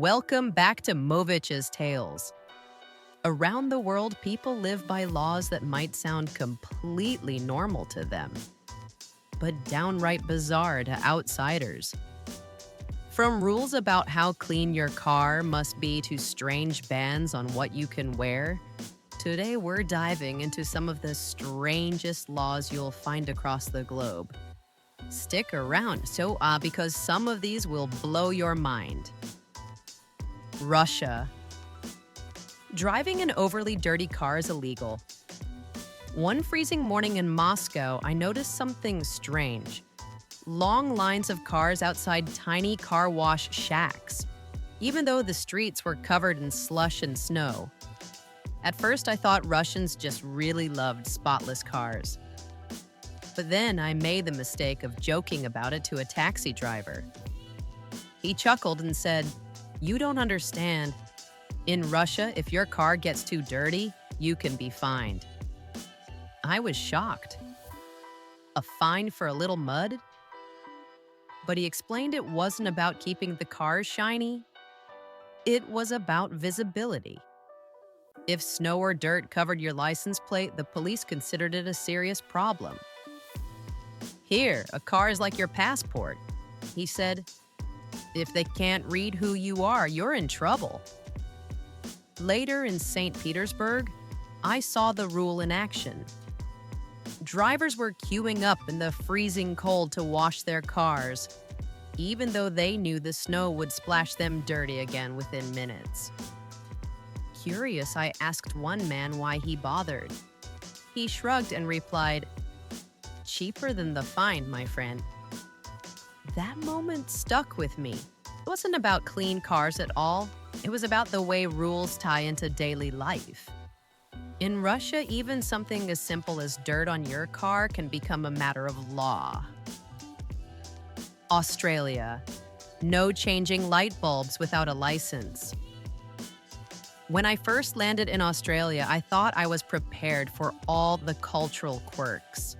Welcome back to Movich's Tales. Around the world, people live by laws that might sound completely normal to them, but downright bizarre to outsiders. From rules about how clean your car must be to strange bans on what you can wear, today we're diving into some of the strangest laws you'll find across the globe. Stick around, because some of these will blow your mind. Russia. Driving an overly dirty car is illegal. One freezing morning in Moscow, I noticed something strange. Long lines of cars outside tiny car wash shacks, even though the streets were covered in slush and snow. At first, I thought Russians just really loved spotless cars. But then I made the mistake of joking about it to a taxi driver. He chuckled and said, "You don't understand. In Russia, if your car gets too dirty, you can be fined." I was shocked. A fine for a little mud? But he explained it wasn't about keeping the cars shiny. It was about visibility. If snow or dirt covered your license plate, the police considered it a serious problem. "Here, a car is like your passport," he said. "If they can't read who you are, you're in trouble." Later in St. Petersburg, I saw the rule in action. Drivers were queuing up in the freezing cold to wash their cars, even though they knew the snow would splash them dirty again within minutes. Curious, I asked one man why he bothered. He shrugged and replied, "Cheaper than the fine, my friend." That moment stuck with me. It wasn't about clean cars at all. It was about the way rules tie into daily life. In Russia, even something as simple as dirt on your car can become a matter of law. Australia. No changing light bulbs without a license. When I first landed in Australia, I thought I was prepared for all the cultural quirks.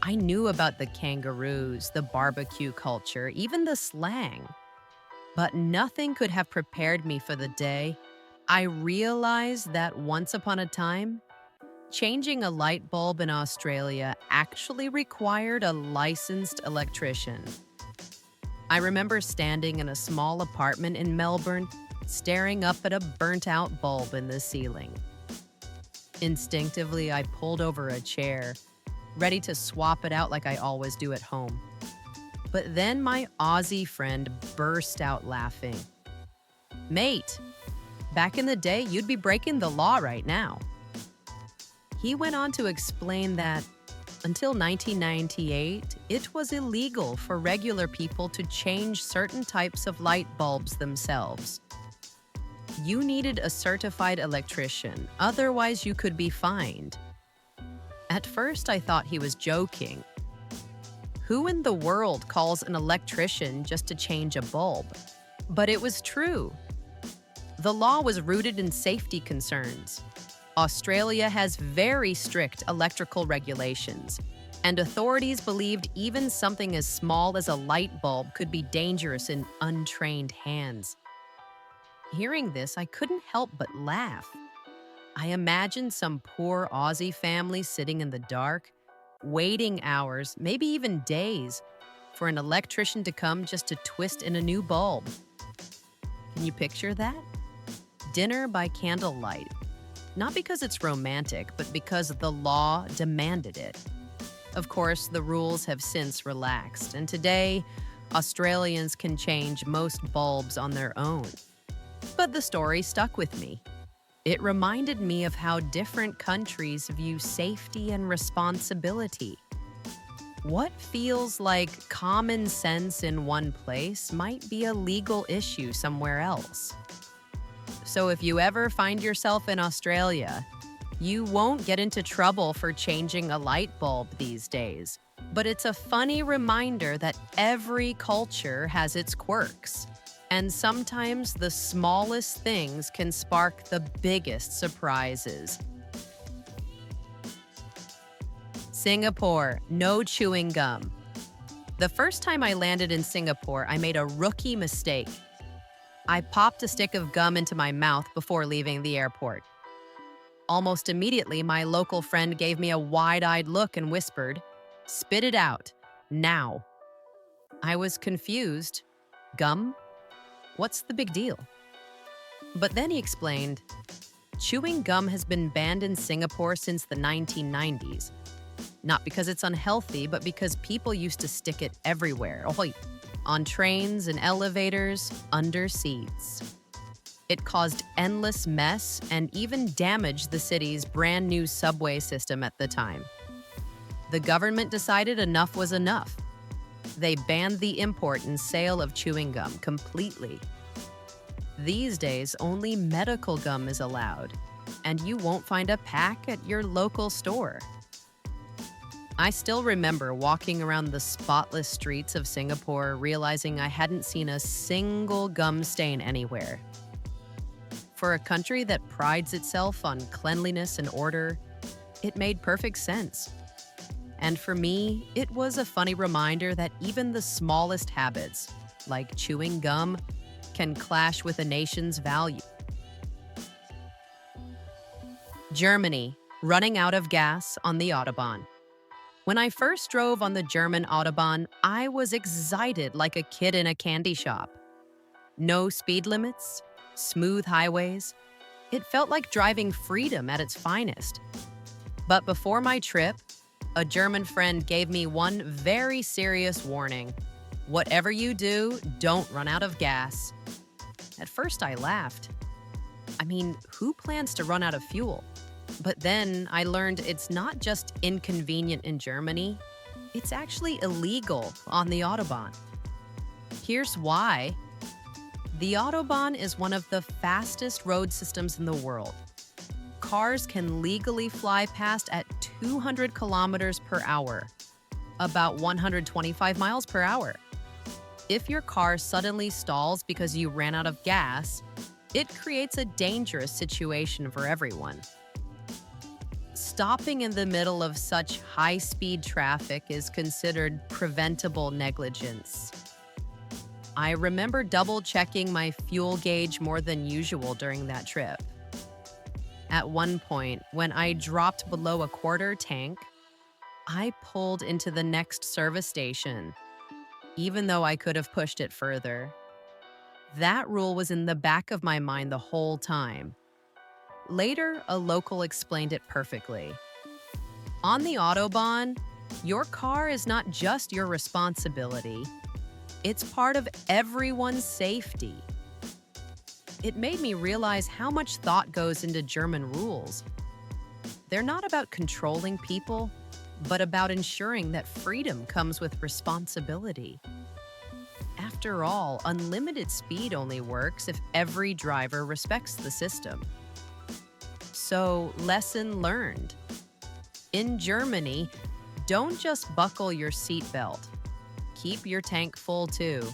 I knew about the kangaroos, the barbecue culture, even the slang. But nothing could have prepared me for the day I realized that once upon a time, changing a light bulb in Australia actually required a licensed electrician. I remember standing in a small apartment in Melbourne, staring up at a burnt-out bulb in the ceiling. Instinctively, I pulled over a chair, ready to swap it out like I always do at home. But then my Aussie friend burst out laughing. "Mate, back in the day, you'd be breaking the law right now." He went on to explain that until 1998, it was illegal for regular people to change certain types of light bulbs themselves. You needed a certified electrician, otherwise you could be fined. At first, I thought he was joking. Who in the world calls an electrician just to change a bulb? But it was true. The law was rooted in safety concerns. Australia has very strict electrical regulations, and authorities believed even something as small as a light bulb could be dangerous in untrained hands. Hearing this, I couldn't help but laugh. I imagined some poor Aussie family sitting in the dark, waiting hours, maybe even days, for an electrician to come just to twist in a new bulb. Can you picture that? Dinner by candlelight. Not because it's romantic, but because the law demanded it. Of course, the rules have since relaxed, and today, Australians can change most bulbs on their own. But the story stuck with me. It reminded me of how different countries view safety and responsibility. What feels like common sense in one place might be a legal issue somewhere else. So if you ever find yourself in Australia, you won't get into trouble for changing a light bulb these days. But it's a funny reminder that every culture has its quirks. And sometimes the smallest things can spark the biggest surprises. Singapore, no chewing gum. The first time I landed in Singapore, I made a rookie mistake. I popped a stick of gum into my mouth before leaving the airport. Almost immediately, my local friend gave me a wide-eyed look and whispered, "Spit it out, now." I was confused. Gum? What's the big deal? But then he explained, chewing gum has been banned in Singapore since the 1990s. Not because it's unhealthy, but because people used to stick it everywhere. Ahoy! On trains and elevators, under seats. It caused endless mess and even damaged the city's brand new subway system at the time. The government decided enough was enough. They banned the import and sale of chewing gum completely. These days, only medical gum is allowed, and you won't find a pack at your local store. I still remember walking around the spotless streets of Singapore, realizing I hadn't seen a single gum stain anywhere. For a country that prides itself on cleanliness and order, it made perfect sense. And for me, it was a funny reminder that even the smallest habits, like chewing gum, can clash with a nation's value. Germany, running out of gas on the Autobahn. When I first drove on the German Autobahn, I was excited like a kid in a candy shop. No speed limits, smooth highways. It felt like driving freedom at its finest. But before my trip, a German friend gave me one very serious warning. Whatever you do, don't run out of gas. At first, I laughed. I mean, who plans to run out of fuel? But then I learned it's not just inconvenient in Germany, it's actually illegal on the Autobahn. Here's why. The Autobahn is one of the fastest road systems in the world. Cars can legally fly past at 200 kilometers per hour, about 125 miles per hour. If your car suddenly stalls because you ran out of gas, it creates a dangerous situation for everyone. Stopping in the middle of such high-speed traffic is considered preventable negligence. I remember double-checking my fuel gauge more than usual during that trip. At one point, when I dropped below a quarter tank, I pulled into the next service station, even though I could have pushed it further. That rule was in the back of my mind the whole time. Later, a local explained it perfectly. On the Autobahn, your car is not just your responsibility, it's part of everyone's safety. It made me realize how much thought goes into German rules. They're not about controlling people, but about ensuring that freedom comes with responsibility. After all, unlimited speed only works if every driver respects the system. So, lesson learned. In Germany, don't just buckle your seatbelt. Keep your tank full too.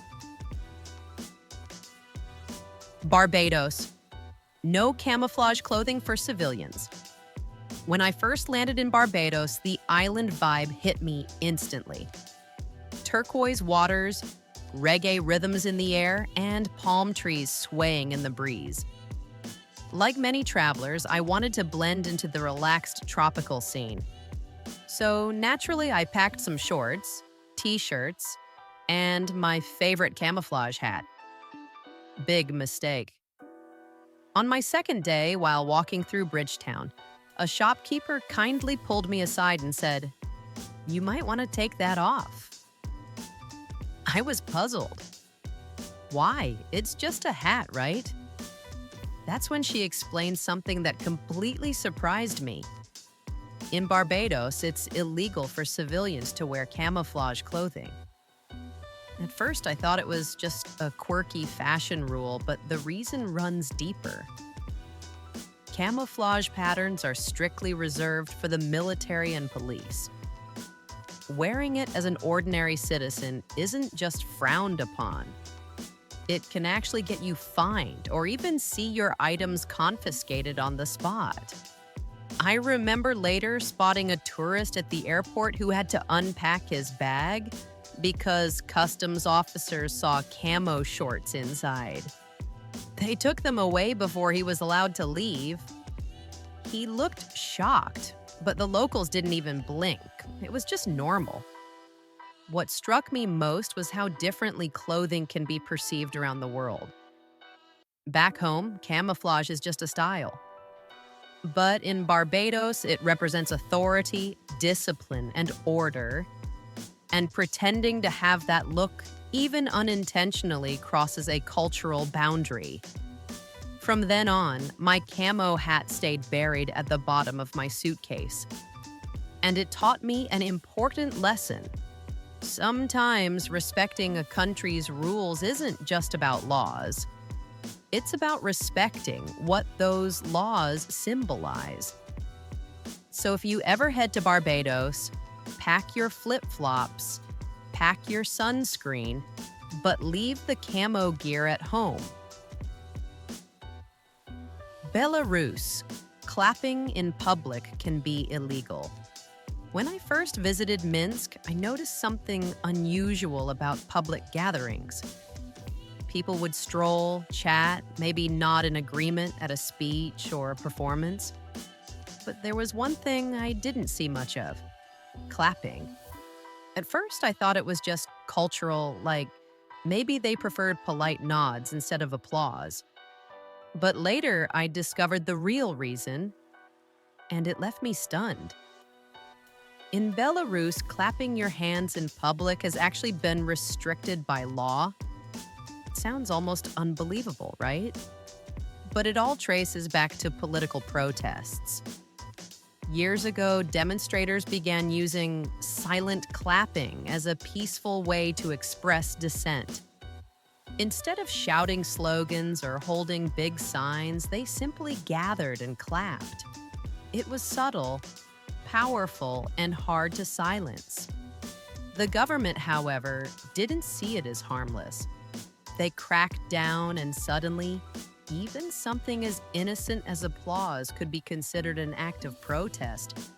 Barbados. No camouflage clothing for civilians. When I first landed in Barbados, the island vibe hit me instantly. Turquoise waters, reggae rhythms in the air, and palm trees swaying in the breeze. Like many travelers, I wanted to blend into the relaxed tropical scene. So naturally, I packed some shorts, t-shirts, and my favorite camouflage hat. Big mistake. On my second day, while walking through Bridgetown, a shopkeeper kindly pulled me aside and said, "You might want to take that off." I was puzzled. Why? It's just a hat, right? That's when she explained something that completely surprised me. In Barbados, it's illegal for civilians to wear camouflage clothing. At first, I thought it was just a quirky fashion rule, but the reason runs deeper. Camouflage patterns are strictly reserved for the military and police. Wearing it as an ordinary citizen isn't just frowned upon. It can actually get you fined or even see your items confiscated on the spot. I remember later spotting a tourist at the airport who had to unpack his bag because customs officers saw camo shorts inside. They took them away before he was allowed to leave. He looked shocked, but the locals didn't even blink. It was just normal. What struck me most was how differently clothing can be perceived around the world. Back home, camouflage is just a style. But in Barbados, it represents authority, discipline, and order. And pretending to have that look, even unintentionally, crosses a cultural boundary. From then on, my camo hat stayed buried at the bottom of my suitcase. And it taught me an important lesson. Sometimes respecting a country's rules isn't just about laws. It's about respecting what those laws symbolize. So if you ever head to Barbados, pack your flip-flops, pack your sunscreen, but leave the camo gear at home. Belarus. Clapping in public can be illegal. When I first visited Minsk, I noticed something unusual about public gatherings. People would stroll, chat, maybe nod in agreement at a speech or a performance. But there was one thing I didn't see much of: clapping. At first, I thought it was just cultural, like maybe they preferred polite nods instead of applause. But later, I discovered the real reason, and it left me stunned. In Belarus, clapping your hands in public has actually been restricted by law. It sounds almost unbelievable, right? But it all traces back to political protests. Years ago, demonstrators began using silent clapping as a peaceful way to express dissent. Instead of shouting slogans or holding big signs, they simply gathered and clapped. It was subtle, powerful, and hard to silence. The government, however, didn't see it as harmless. They cracked down, and suddenly, even something as innocent as applause could be considered an act of protest.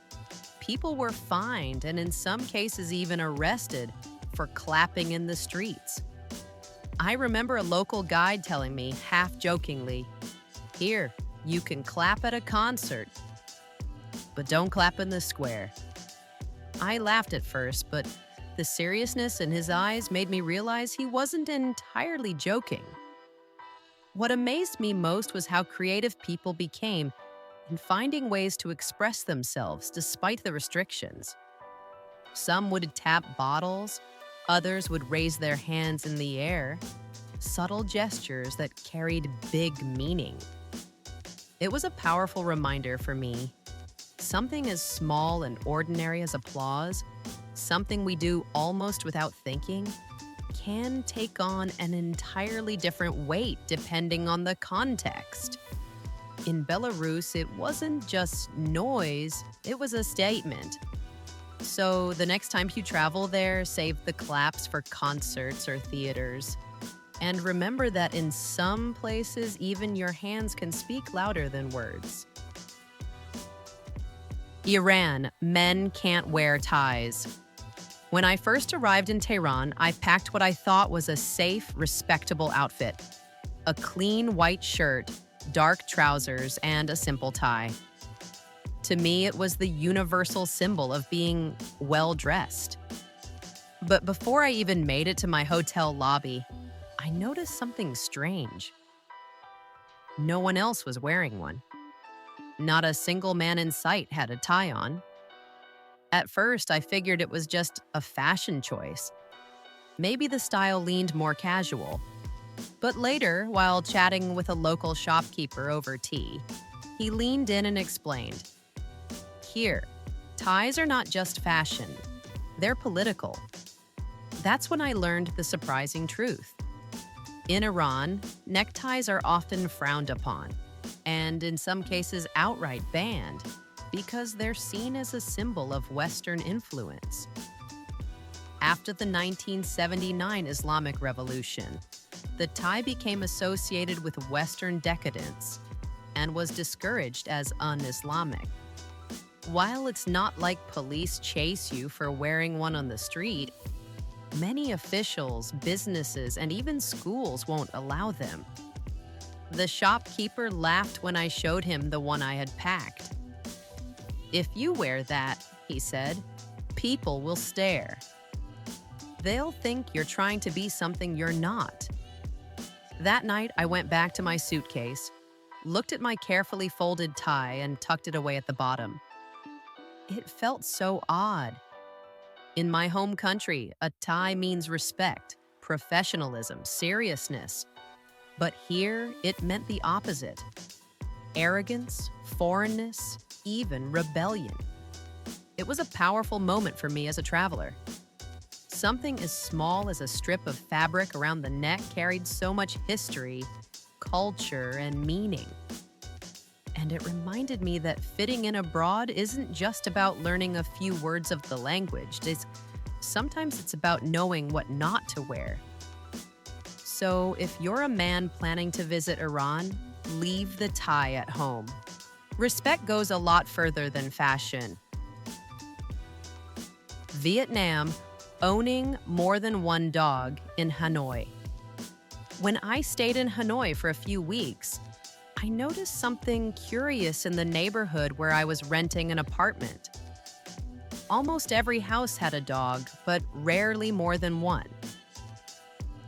People were fined and in some cases even arrested for clapping in the streets. I remember a local guide telling me, half jokingly, "Here, you can clap at a concert, but don't clap in the square." I laughed at first, but the seriousness in his eyes made me realize he wasn't entirely joking. What amazed me most was how creative people became in finding ways to express themselves despite the restrictions. Some would tap bottles, others would raise their hands in the air, subtle gestures that carried big meaning. It was a powerful reminder for me. Something as small and ordinary as applause, something we do almost without thinking, can take on an entirely different weight depending on the context. In Belarus, it wasn't just noise, it was a statement. So the next time you travel there, save the claps for concerts or theaters. And remember that in some places, even your hands can speak louder than words. Iran. Men can't wear ties. When I first arrived in Tehran, I packed what I thought was a safe, respectable outfit: a clean white shirt, dark trousers, and a simple tie. To me, it was the universal symbol of being well-dressed. But before I even made it to my hotel lobby, I noticed something strange. No one else was wearing one. Not a single man in sight had a tie on. At first, I figured it was just a fashion choice. Maybe the style leaned more casual. But later, while chatting with a local shopkeeper over tea, he leaned in and explained, "Here, ties are not just fashion, they're political." That's when I learned the surprising truth. In Iran, neckties are often frowned upon, and in some cases outright banned, because they're seen as a symbol of Western influence. After the 1979 Islamic Revolution, the tie became associated with Western decadence and was discouraged as un-Islamic. While it's not like police chase you for wearing one on the street, many officials, businesses, and even schools won't allow them. The shopkeeper laughed when I showed him the one I had packed. "If you wear that," he said, "people will stare. They'll think you're trying to be something you're not." That night, I went back to my suitcase, looked at my carefully folded tie, and tucked it away at the bottom. It felt so odd. In my home country, a tie means respect, professionalism, seriousness. But here, it meant the opposite: arrogance, foreignness, even rebellion. It was a powerful moment for me as a traveler. Something as small as a strip of fabric around the neck carried so much history, culture, and meaning. And it reminded me that fitting in abroad isn't just about learning a few words of the language. Sometimes it's about knowing what not to wear. So if you're a man planning to visit Iran, leave the tie at home. Respect goes a lot further than fashion. Vietnam, owning more than one dog in Hanoi. When I stayed in Hanoi for a few weeks, I noticed something curious in the neighborhood where I was renting an apartment. Almost every house had a dog, but rarely more than one.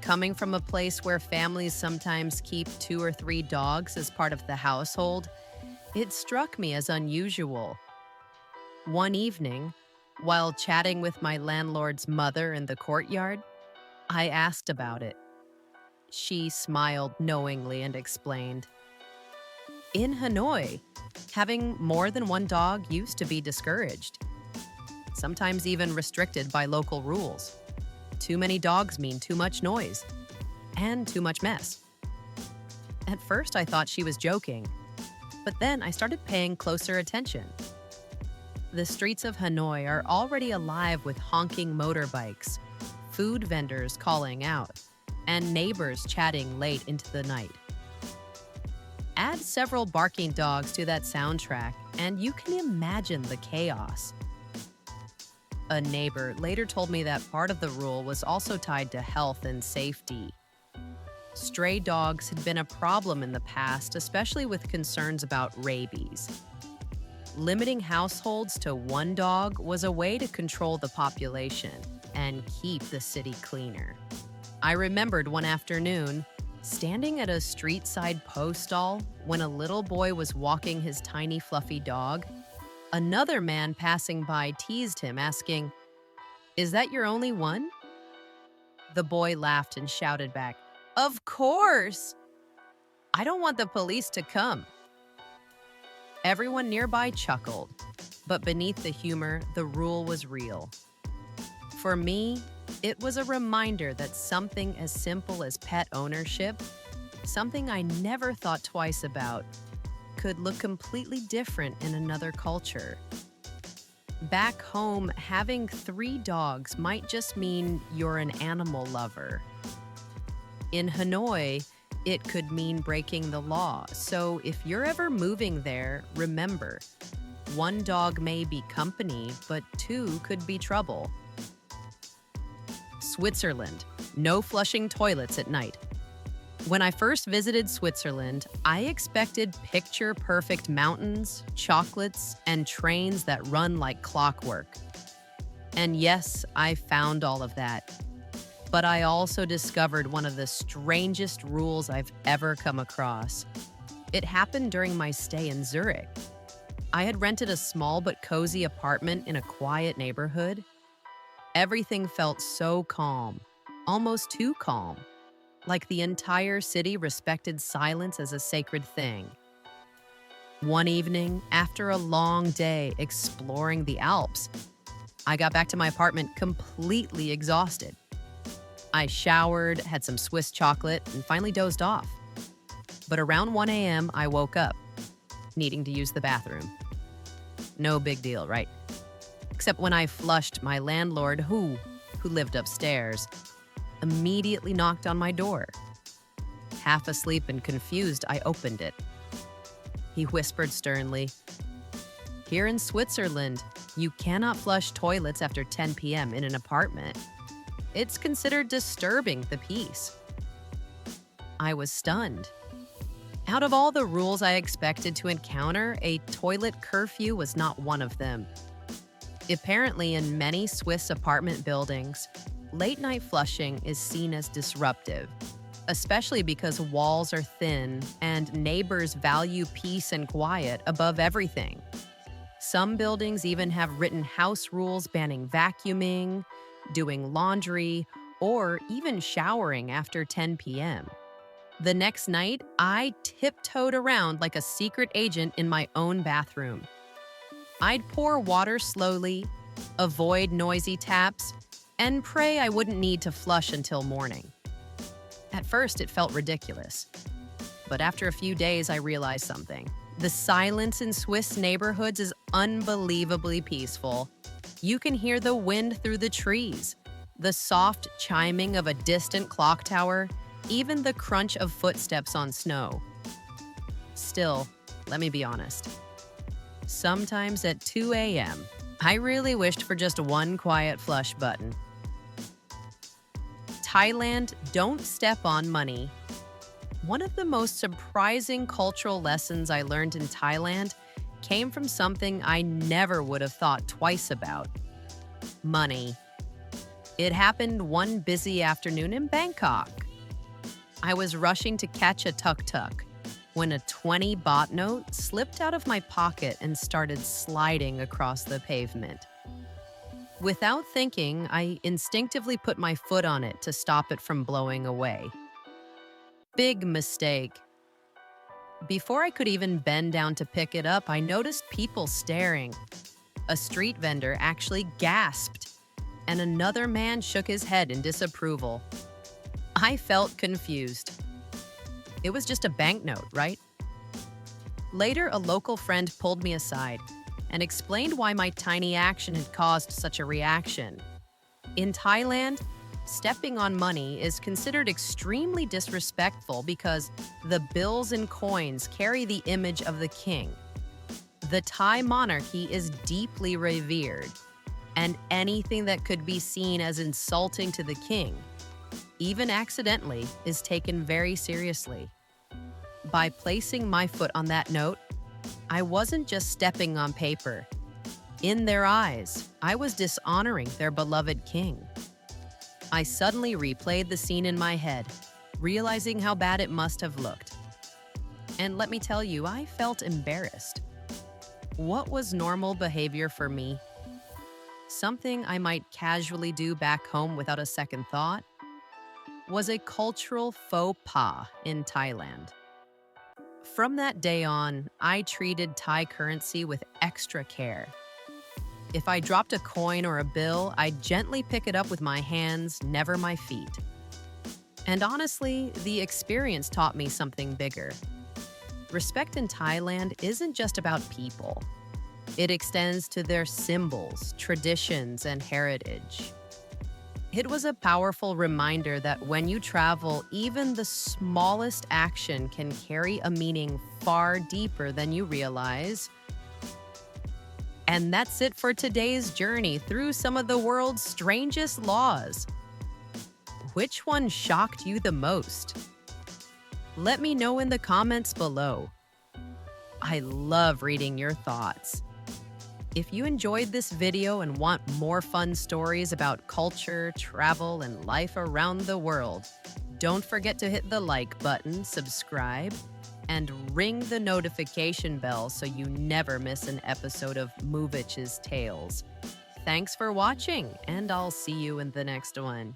Coming from a place where families sometimes keep 2 or 3 dogs as part of the household, it struck me as unusual. One evening, while chatting with my landlord's mother in the courtyard, I asked about it. She smiled knowingly and explained, "In Hanoi, having more than one dog used to be discouraged, sometimes even restricted by local rules. Too many dogs mean too much noise and too much mess." At first, I thought she was joking, but then I started paying closer attention. The streets of Hanoi are already alive with honking motorbikes, food vendors calling out, and neighbors chatting late into the night. Add several barking dogs to that soundtrack, and you can imagine the chaos. A neighbor later told me that part of the rule was also tied to health and safety. Stray dogs had been a problem in the past, especially with concerns about rabies. Limiting households to one dog was a way to control the population and keep the city cleaner. I remembered one afternoon, standing at a street-side post stall when a little boy was walking his tiny fluffy dog. Another man passing by teased him, asking, "Is that your only one?" The boy laughed and shouted back, "Of course! I don't want the police to come." Everyone nearby chuckled, but beneath the humor, the rule was real. For me, it was a reminder that something as simple as pet ownership, something I never thought twice about, could look completely different in another culture. Back home, having 3 dogs might just mean you're an animal lover. In Hanoi, it could mean breaking the law. So if you're ever moving there, remember, 1 dog may be company, but 2 could be trouble. Switzerland, no flushing toilets at night. When I first visited Switzerland, I expected picture-perfect mountains, chocolates, and trains that run like clockwork. And yes, I found all of that. But I also discovered one of the strangest rules I've ever come across. It happened during my stay in Zurich. I had rented a small but cozy apartment in a quiet neighborhood. Everything felt so calm, almost too calm, like the entire city respected silence as a sacred thing. One evening, after a long day exploring the Alps, I got back to my apartment completely exhausted. I showered, had some Swiss chocolate, and finally dozed off. But around 1 a.m., I woke up, needing to use the bathroom. No big deal, right? Except when I flushed, my landlord, who lived upstairs, immediately knocked on my door. Half asleep and confused, I opened it. He whispered sternly, "Here in Switzerland, you cannot flush toilets after 10 p.m. in an apartment. It's considered disturbing the peace." I was stunned. Out of all the rules I expected to encounter, a toilet curfew was not one of them. Apparently, in many Swiss apartment buildings, late night flushing is seen as disruptive, especially because walls are thin and neighbors value peace and quiet above everything. Some buildings even have written house rules banning vacuuming, doing laundry, or even showering after 10 p.m. The next night, I tiptoed around like a secret agent in my own bathroom. I'd pour water slowly, avoid noisy taps, and pray I wouldn't need to flush until morning. At first, it felt ridiculous. But after a few days, I realized something. The silence in Swiss neighborhoods is unbelievably peaceful. You can hear the wind through the trees, the soft chiming of a distant clock tower, even the crunch of footsteps on snow. Still, let me be honest. Sometimes at 2 a.m., I really wished for just one quiet flush button. Thailand, don't step on money. One of the most surprising cultural lessons I learned in Thailand came from something I never would have thought twice about: money. It happened one busy afternoon in Bangkok. I was rushing to catch a tuk-tuk when a 20 baht note slipped out of my pocket and started sliding across the pavement. Without thinking, I instinctively put my foot on it to stop it from blowing away. Big mistake. Before I could even bend down to pick it up, I noticed people staring. A street vendor actually gasped, and another man shook his head in disapproval. I felt confused. It was just a banknote, right? Later, a local friend pulled me aside and explained why my tiny action had caused such a reaction. In Thailand, stepping on money is considered extremely disrespectful because the bills and coins carry the image of the king. The Thai monarchy is deeply revered, and anything that could be seen as insulting to the king, even accidentally, is taken very seriously. By placing my foot on that note, I wasn't just stepping on paper. In their eyes, I was dishonoring their beloved king. I suddenly replayed the scene in my head, realizing how bad it must have looked. And let me tell you, I felt embarrassed. What was normal behavior for me? Something I might casually do back home without a second thought? Was a cultural faux pas in Thailand. From that day on, I treated Thai currency with extra care. If I dropped a coin or a bill, I'd gently pick it up with my hands, never my feet. And honestly, the experience taught me something bigger. Respect in Thailand isn't just about people. It extends to their symbols, traditions, and heritage. It was a powerful reminder that when you travel, even the smallest action can carry a meaning far deeper than you realize. And that's it for today's journey through some of the world's strangest laws. Which one shocked you the most? Let me know in the comments below. I love reading your thoughts. If you enjoyed this video and want more fun stories about culture, travel, and life around the world, don't forget to hit the like button, subscribe, and ring the notification bell so you never miss an episode of Movich's Tales. Thanks for watching, and I'll see you in the next one.